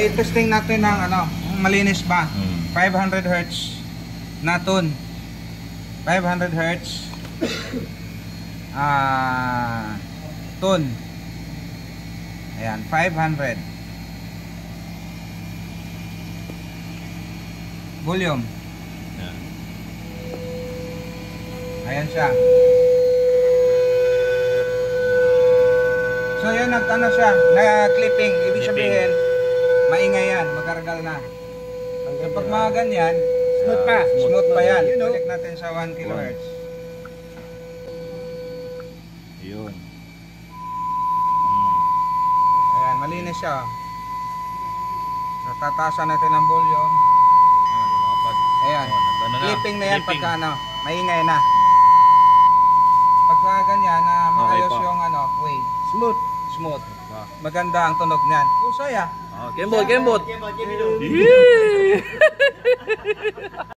i-testing natin ng ano, malinis ba? 500 Hz na tune. 500 Hz tune. Ayan, 500. Volume. Ayan siya. So yun, nag-ano siya, na-clipping. Ibig sabihin, maingay yan, magkaragal na. Kapag mga ganyan, smooth pa. Smooth pa yan. Balik natin sa 1 kHz. Yun. Ayan, malinis siya. So, tataasan natin ang volume. Ayan, clipping na yan pagka ano, maingay na. Pagka ganyan, maayos yung ano, wave. Smooth. Maganda ang tunog niyan. Usay ah. Kembot. Yeah!